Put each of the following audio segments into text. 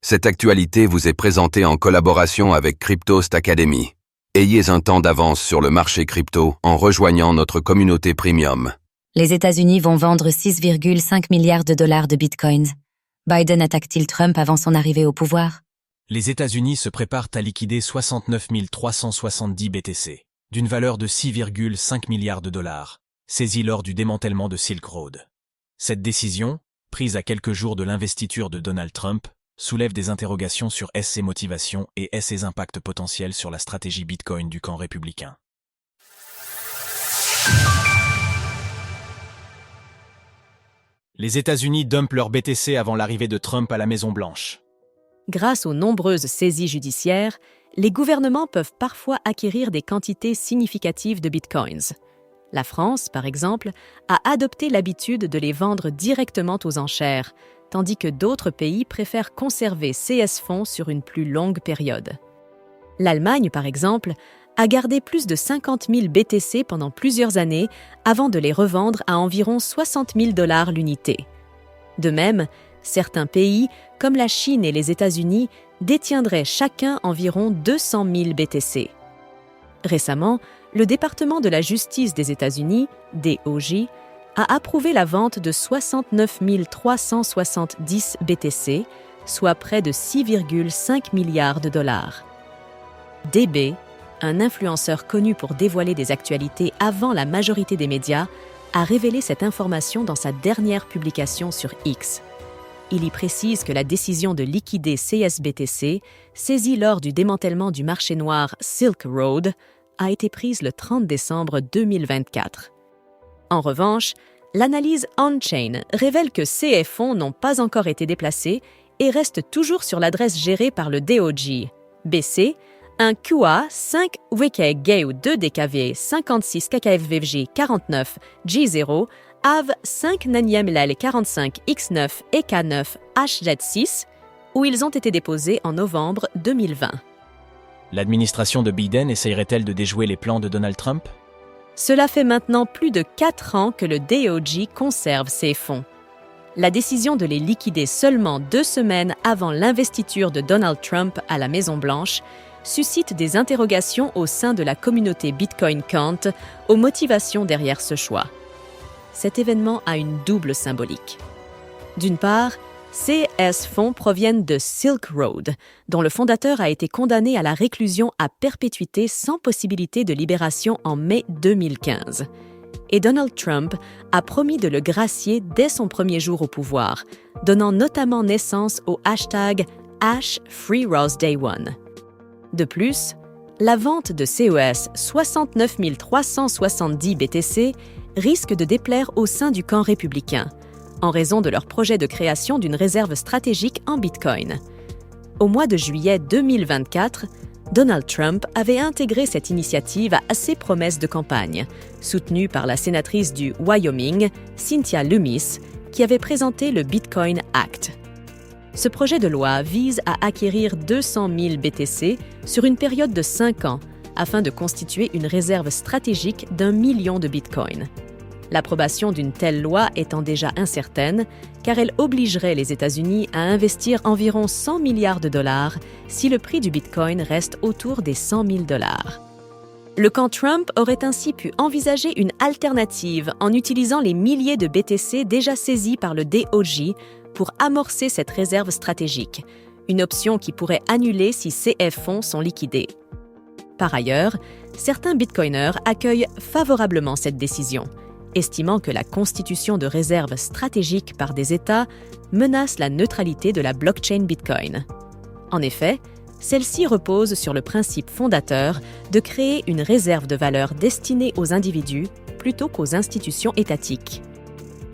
Cette actualité vous est présentée en collaboration avec Cryptost Academy. Ayez un temps d'avance sur le marché crypto en rejoignant notre communauté premium. Les États-Unis vont vendre 6,5 milliards de dollars de bitcoins. Biden attaque-t-il Trump avant son arrivée au pouvoir? Les États-Unis se préparent à liquider 69 370 BTC, d'une valeur de 6,5 milliards de dollars, saisis lors du démantèlement de Silk Road. Cette décision, prise à quelques jours de l'investiture de Donald Trump, soulève des interrogations sur ses motivations et ses impacts potentiels sur la stratégie Bitcoin du camp républicain. Les États-Unis dumpent leur BTC avant l'arrivée de Trump à la Maison-Blanche. Grâce aux nombreuses saisies judiciaires, les gouvernements peuvent parfois acquérir des quantités significatives de bitcoins. La France, par exemple, a adopté l'habitude de les vendre directement aux enchères, tandis que d'autres pays préfèrent conserver ces fonds sur une plus longue période. L'Allemagne, par exemple, a gardé plus de 50 000 BTC pendant plusieurs années avant de les revendre à environ 60 000 $ l'unité. De même, certains pays, comme la Chine et les États-Unis, détiendraient chacun environ 200 000 BTC. Récemment, le département de la justice des États-Unis, DOJ, a approuvé la vente de 69 370 BTC, soit près de 6,5 milliards de dollars. DB, un influenceur connu pour dévoiler des actualités avant la majorité des médias, a révélé cette information dans sa dernière publication sur X. Il y précise que la décision de liquider CSBTC, saisie lors du démantèlement du marché noir Silk Road, a été prise le 30 décembre 2024. En revanche, l'analyse on-chain révèle que ces fonds n'ont pas encore été déplacés et restent toujours sur l'adresse gérée par le DOJ. BC, un QA 5 Wiki Geo 2 DKV 56 KKFVJ 49 G0 AV 5 NANIMLL 45 X9 et K9 HZ6, où ils ont été déposés en novembre 2020. L'administration de Biden essayerait-elle de déjouer les plans de Donald Trump? Cela fait maintenant plus de 4 ans que le DOJ conserve ces fonds. La décision de les liquider seulement 2 semaines avant l'investiture de Donald Trump à la Maison-Blanche suscite des interrogations au sein de la communauté Bitcoin Kant aux motivations derrière ce choix. Cet événement a une double symbolique. D'une part, ces fonds proviennent de Silk Road, dont le fondateur a été condamné à la réclusion à perpétuité sans possibilité de libération en mai 2015. Et Donald Trump a promis de le gracier dès son premier jour au pouvoir, donnant notamment naissance au hashtag #FreeRosDay1. De plus, la vente de CES 69 370 BTC risque de déplaire au sein du camp républicain, en raison de leur projet de création d'une réserve stratégique en Bitcoin. Au mois de juillet 2024, Donald Trump avait intégré cette initiative à ses promesses de campagne, soutenue par la sénatrice du Wyoming, Cynthia Lummis, qui avait présenté le Bitcoin Act. Ce projet de loi vise à acquérir 200 000 BTC sur une période de 5 ans afin de constituer une réserve stratégique d'1 million de Bitcoin. L'approbation d'une telle loi étant déjà incertaine, car elle obligerait les États-Unis à investir environ 100 milliards de dollars si le prix du Bitcoin reste autour des 100 000 $. Le camp Trump aurait ainsi pu envisager une alternative en utilisant les milliers de BTC déjà saisis par le DOJ pour amorcer cette réserve stratégique, une option qui pourrait annuler si ces fonds sont liquidés. Par ailleurs, certains bitcoiners accueillent favorablement cette décision, estimant que la constitution de réserves stratégiques par des États menace la neutralité de la blockchain Bitcoin. En effet, celle-ci repose sur le principe fondateur de créer une réserve de valeur destinée aux individus plutôt qu'aux institutions étatiques.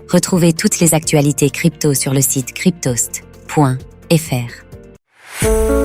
Retrouvez toutes les actualités crypto sur le site cryptost.fr.